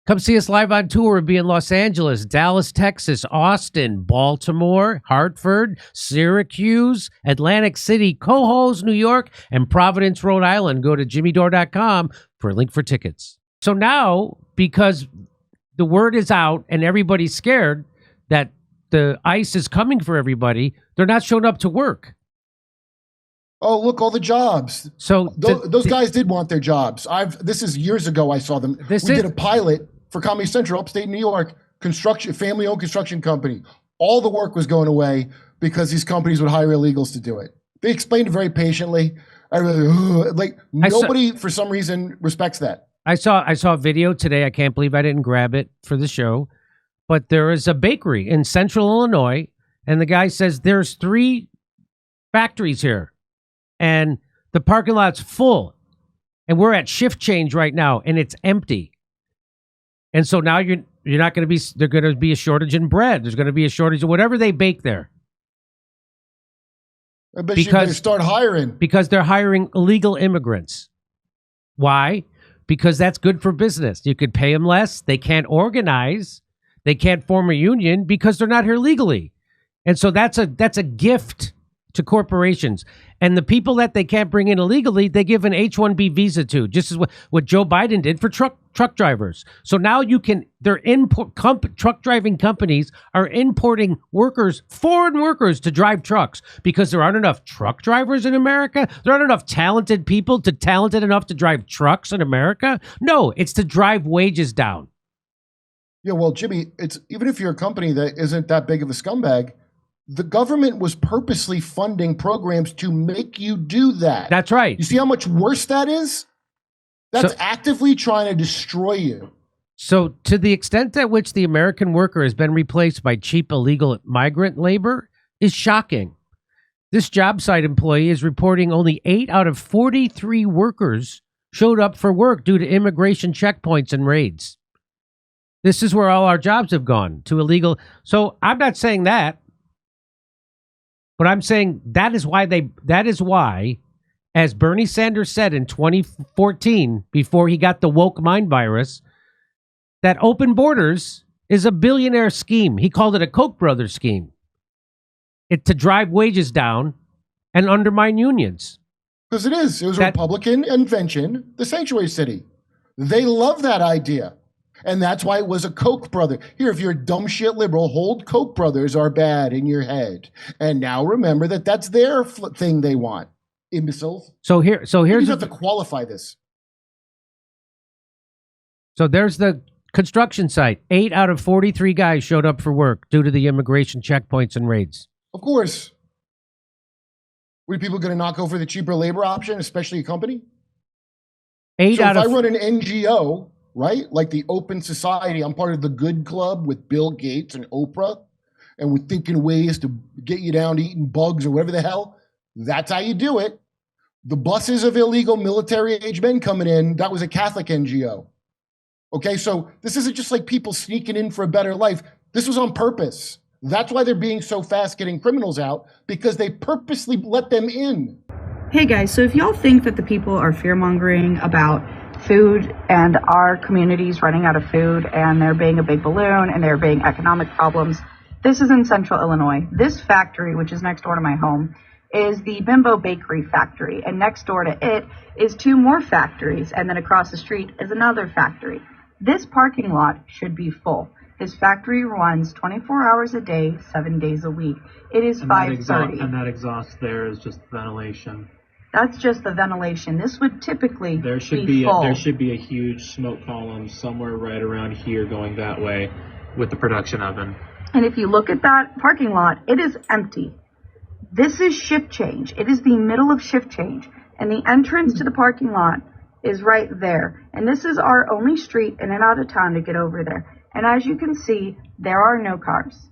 Come see us live on tour. We'll be in Los Angeles, Dallas, Texas, Austin, Baltimore, Hartford, Syracuse, Atlantic City, Cohoes, New York, and Providence, Rhode Island. Go to jimmydore.com for a link for tickets. So now, because the word is out and everybody's scared that the ICE is coming for everybody, they're not showing up to work. Oh, look, all the jobs. So those guys did want their jobs. This is years ago I saw them. We did a pilot for Comedy Central, upstate New York, family-owned construction company. All the work was going away because these companies would hire illegals to do it. They explained it very patiently. Nobody, for some reason, respects that. I saw a video today. I can't believe I didn't grab it for the show. But there is a bakery in central Illinois, and the guy says there's 3 factories here, and the parking lot's full, and we're at shift change right now, and it's empty. And so now you're not going to be. There's going to be a shortage in bread. There's going to be a shortage of whatever they bake there. I bet you better start hiring. Because they're hiring illegal immigrants. Why? Because that's good for business. You could pay them less. They can't organize. They can't form a union because they're not here legally. And so that's a gift to corporations. And the people that they can't bring in illegally, they give an H-1B visa to, just as what Joe Biden did for truck drivers. So now truck driving companies are importing foreign workers to drive trucks because there aren't enough truck drivers in America. There aren't enough talented people talented enough to drive trucks in America. No, it's to drive wages down. Yeah, well, Jimmy, it's even if you're a company that isn't that big of a scumbag, the government was purposely funding programs to make you do that. That's right. You see how much worse that is? That's actively trying to destroy you. So to the extent at which the American worker has been replaced by cheap illegal migrant labor is shocking. This job site employee is reporting only 8 out of 43 workers showed up for work due to immigration checkpoints and raids. This is where all our jobs have gone, to illegal. So I'm not saying that. But I'm saying that is why, as Bernie Sanders said in 2014, before he got the woke mind virus, that open borders is a billionaire scheme. He called it a Koch brothers scheme. It's to drive wages down and undermine unions. Because it is. It was a Republican invention, the sanctuary city. They love that idea. And that's why it was a Koch brother. Here, if you're a dumb shit liberal, hold Koch brothers are bad in your head. And now remember that that's their thing they want. Imbeciles. So here's you have to qualify this. So there's the construction site. 8 out of 43 guys showed up for work due to the immigration checkpoints and raids. Of course. Were people going to knock over the cheaper labor option, especially a company? If I run an NGO, right? Like the Open Society, I'm part of the Good Club with Bill Gates and Oprah, and we're thinking ways to get you down to eating bugs or whatever the hell. That's how you do it. The buses of illegal military-age men coming in, that was a Catholic NGO. Okay, so this isn't just like people sneaking in for a better life. This was on purpose. That's why they're being so fast getting criminals out, because they purposely let them in. Hey guys, so if y'all think that the people are fear-mongering about food and our communities running out of food and there being a big balloon and there being economic problems, this is in central Illinois. This factory, which is next door to my home, is the Bimbo Bakery factory, and next door to it is 2 more factories, and then across the street is another factory. This parking lot should be full. This factory runs 24 hours a day, 7 days a week. It is 5:30. And that exhaust there is just ventilation. That's just the ventilation. This would typically there should be full. There should be a huge smoke column somewhere right around here going that way with the production oven. And if you look at that parking lot, it is empty. This is shift change. It is the middle of shift change. And the entrance to the parking lot is right there. And this is our only street in and out of town to get over there. And as you can see, there are no cars.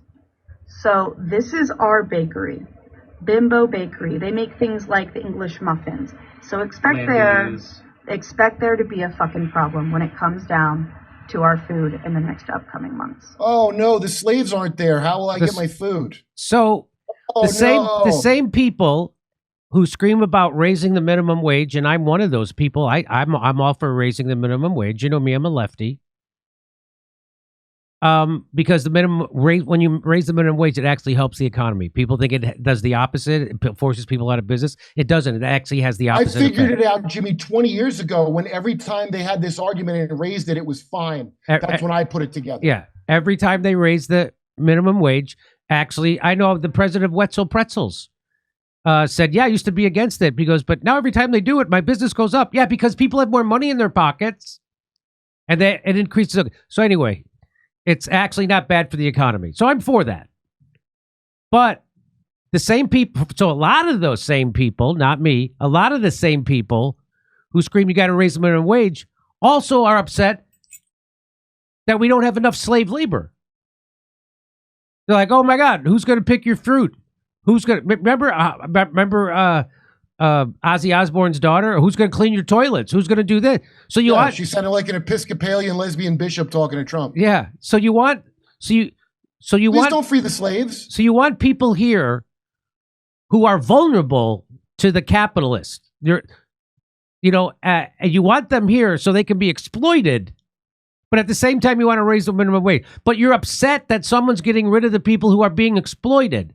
So this is our bakery. Bimbo Bakery. They make things like the English muffins. So expect there to be a fucking problem when it comes down to our food in the next upcoming months. Oh no, the slaves aren't there. How will I get my food? So the same people who scream about raising the minimum wage, and I'm one of those people. I'm all for raising the minimum wage. You know me, I'm a lefty. Because the minimum rate, when you raise the minimum wage, it actually helps the economy. People think it does the opposite. It forces people out of business. It doesn't. It actually has the opposite. I figured it out, Jimmy, 20 years ago when every time they had this argument and raised it, it was fine. That's when I put it together. Yeah. Every time they raise the minimum wage, actually, I know the president of Wetzel Pretzels said, yeah, I used to be against it. Because, but now every time they do it, my business goes up. Yeah, because people have more money in their pockets and it increases. So anyway, it's actually not bad for the economy. So I'm for that. But the same people, so a lot of those same people, not me, a lot of the same people who scream you got to raise the minimum wage also are upset that we don't have enough slave labor. They're like, oh my God, who's going to pick your fruit? Who's going to, remember Ozzy Osbourne's daughter? Who's going to clean your toilets? Who's going to do this? So she sounded like an Episcopalian lesbian bishop talking to Trump. Yeah. So you want, Please don't free the slaves. So you want people here who are vulnerable to the capitalists. You want them here so they can be exploited. But at the same time, you want to raise the minimum wage. But you're upset that someone's getting rid of the people who are being exploited.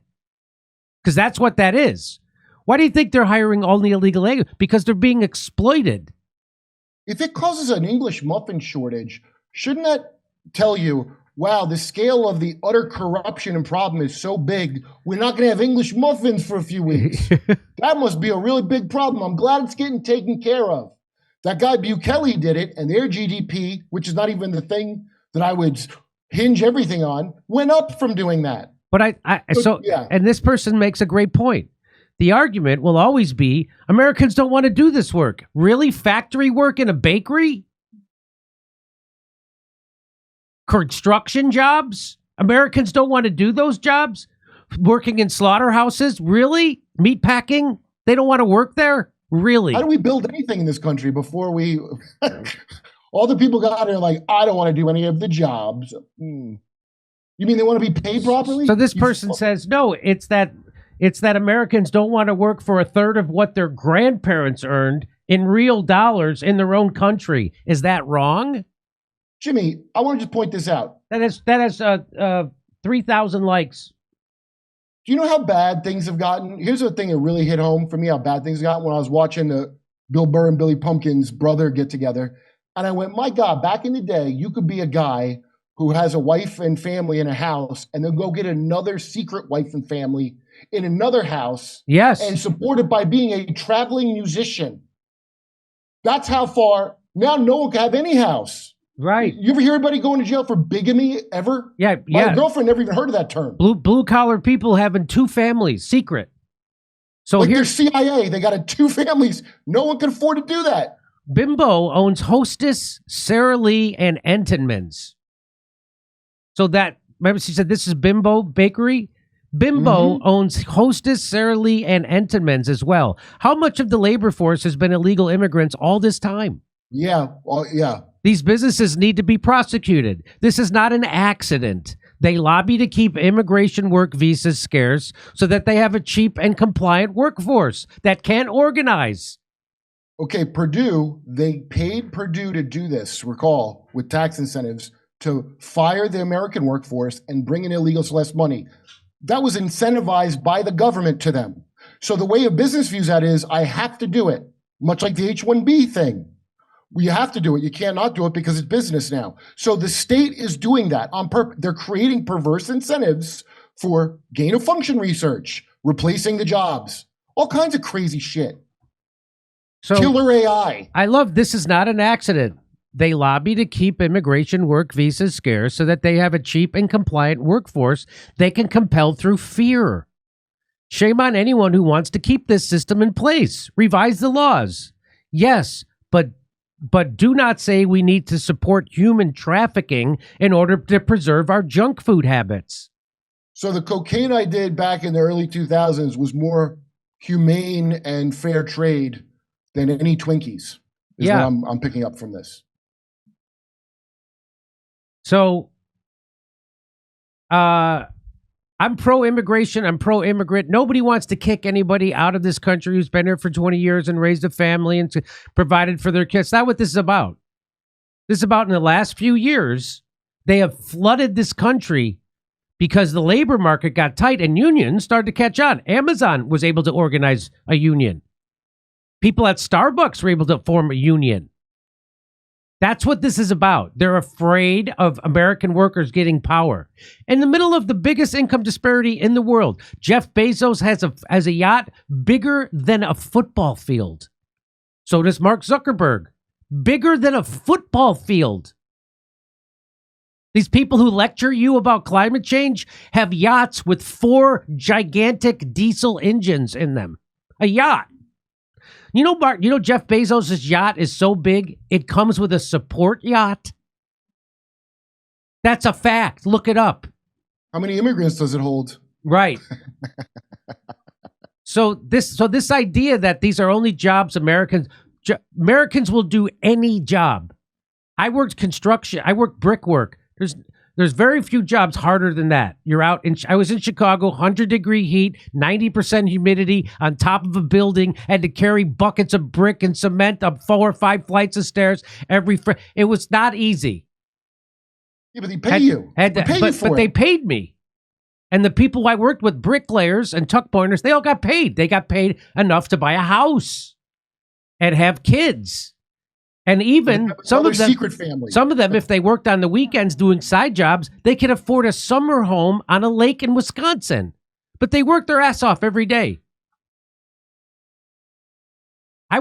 Because that's what that is. Why do you think they're hiring only illegal aliens? Because they're being exploited. If it causes an English muffin shortage, shouldn't that tell you, wow, the scale of the utter corruption and problem is so big, we're not going to have English muffins for a few weeks. That must be a really big problem. I'm glad it's getting taken care of. That guy Bukele did it, and their GDP, which is not even the thing that I would hinge everything on, went up from doing that. But and this person makes a great point. The argument will always be, Americans don't want to do this work. Really? Factory work in a bakery? Construction jobs? Americans don't want to do those jobs? Working in slaughterhouses? Really? Meat packing? They don't want to work there? Really? How do we build anything in this country before we... All the people got there like, I don't want to do any of the jobs. You mean they want to be paid properly? So this person says, no, it's that Americans don't want to work for a third of what their grandparents earned in real dollars in their own country. Is that wrong? Jimmy, I want to just point this out. That has 3,000 likes. Do you know how bad things have gotten? Here's the thing that really hit home for me, how bad things got when I was watching the Bill Burr and Billy Pumpkin's brother get together. And I went, my God, back in the day, you could be a guy who has a wife and family in a house and then go get another secret wife and family in another house. Yes. And supported by being a traveling musician. That's how far. Now no one can have any house. Right. You ever hear anybody going to jail for bigamy ever? Yeah. My girlfriend never even heard of that term. Blue collar people having two families, secret. So like here's CIA. They got two families. No one can afford to do that. Bimbo owns Hostess, Sara Lee, and Entenmann's. So that, remember she said this is Bimbo Bakery? Bimbo owns Hostess, Sara Lee, and Entenmann's as well. How much of the labor force has been illegal immigrants all this time? Yeah. Yeah. These businesses need to be prosecuted. This is not an accident. They lobby to keep immigration work visas scarce so that they have a cheap and compliant workforce that can't organize. Okay, Purdue, they paid Purdue to do this, recall, with tax incentives to fire the American workforce and bring in illegals less money. That was incentivized by the government to them. So the way a business views that is, I have to do it, much like the H-1B thing. You have to do it. You can't not do it because it's business now. So the state is doing that on purpose. They're creating perverse incentives for gain of function research, replacing the jobs, all kinds of crazy shit. So killer AI. I love this is not an accident. They lobby to keep immigration work visas scarce so that they have a cheap and compliant workforce they can compel through fear. Shame on anyone who wants to keep this system in place. Revise the laws. Yes, but do not say we need to support human trafficking in order to preserve our junk food habits. So the cocaine I did back in the early 2000s was more humane and fair trade than any Twinkies, is what I'm picking up from this. So, I'm pro-immigration. I'm pro-immigrant. Nobody wants to kick anybody out of this country who's been here for 20 years and raised a family and provided for their kids. That's not what this is about. This is about in the last few years, They have flooded this country because the labor market got tight and unions started to catch on. Amazon was able to organize a union. People at Starbucks were able to form a union. That's what this is about. They're afraid of American workers getting power. In the middle of the biggest income disparity in the world, Jeff Bezos has a yacht bigger than a football field. So does Mark Zuckerberg. Bigger than a football field. These people who lecture you about climate change have yachts with 4 gigantic diesel engines in them. A yacht. You know Jeff Bezos' yacht is so big, it comes with a support yacht. That's a fact. Look it up. How many immigrants does it hold? Right. So this idea that these are only jobs Americans will do any job. I worked construction. I worked brickwork. There's very few jobs harder than that. I was in Chicago, 100-degree heat, 90% humidity on top of a building, had to carry buckets of brick and cement up 4 or 5 flights of stairs it was not easy. Yeah, but they pay you. But they paid me. And the people I worked with, bricklayers and tuck pointers, they all got paid. They got paid enough to buy a house and have kids. And even some of them, if they worked on the weekends doing side jobs, they could afford a summer home on a lake in Wisconsin. But they worked their ass off every day. I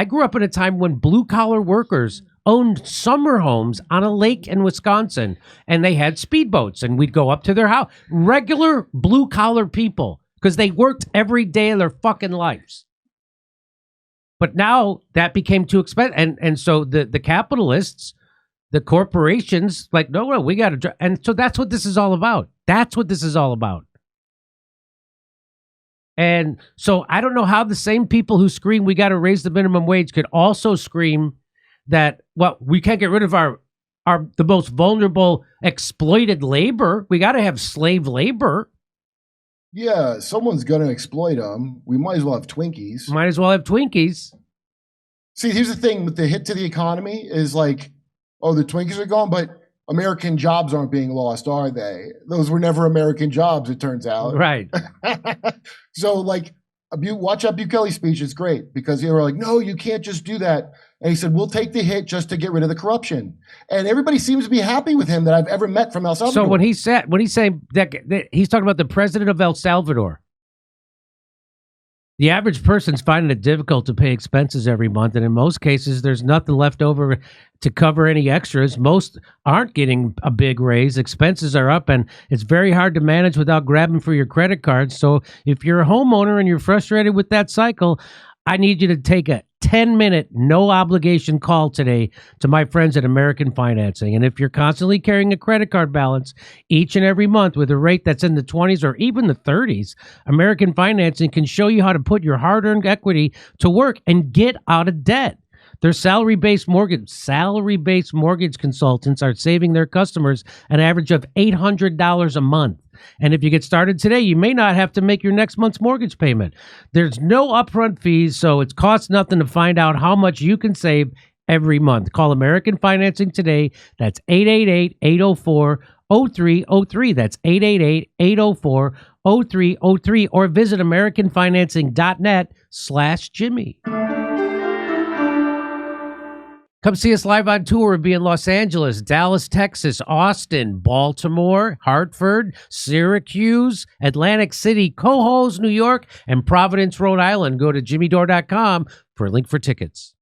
grew up in a time when blue collar workers owned summer homes on a lake in Wisconsin, and they had speedboats, and we'd go up to their house. Regular blue collar people, because they worked every day of their fucking lives. But now that became too expensive. And so the capitalists, the corporations, like, no, we got to. And so that's what this is all about. That's what this is all about. And so I don't know how the same people who scream we got to raise the minimum wage could also scream that, well, we can't get rid of the most vulnerable exploited labor. We got to have slave labor. Yeah, someone's going to exploit them. We might as well have Twinkies. See, here's the thing with the hit to the economy is like, oh, the Twinkies are gone, but American jobs aren't being lost, are they? Those were never American jobs, it turns out. Right. So, like, watch that Bukele speech. It's great because they were like, no, you can't just do that. And he said, we'll take the hit just to get rid of the corruption. And everybody seems to be happy with him that I've ever met from El Salvador. So when he's saying that he's talking about the president of El Salvador, the average person's finding it difficult to pay expenses every month. And in most cases, there's nothing left over to cover any extras. Most aren't getting a big raise. Expenses are up, and it's very hard to manage without grabbing for your credit card. So if you're a homeowner and you're frustrated with that cycle, I need you to take a 10-minute, no-obligation call today to my friends at American Financing. And if you're constantly carrying a credit card balance each and every month with a rate that's in the 20s or even the 30s, American Financing can show you how to put your hard-earned equity to work and get out of debt. Their salary-based mortgage consultants are saving their customers an average of $800 a month. And if you get started today, you may not have to make your next month's mortgage payment. There's no upfront fees, so it costs nothing to find out how much you can save every month. Call American Financing today. That's 888-804-0303. That's 888-804-0303. Or visit AmericanFinancing.net/Jimmy. Come see us live on tour. We'll be in Los Angeles, Dallas, Texas, Austin, Baltimore, Hartford, Syracuse, Atlantic City, Cohoes, New York, and Providence, Rhode Island. Go to jimmydore.com for a link for tickets.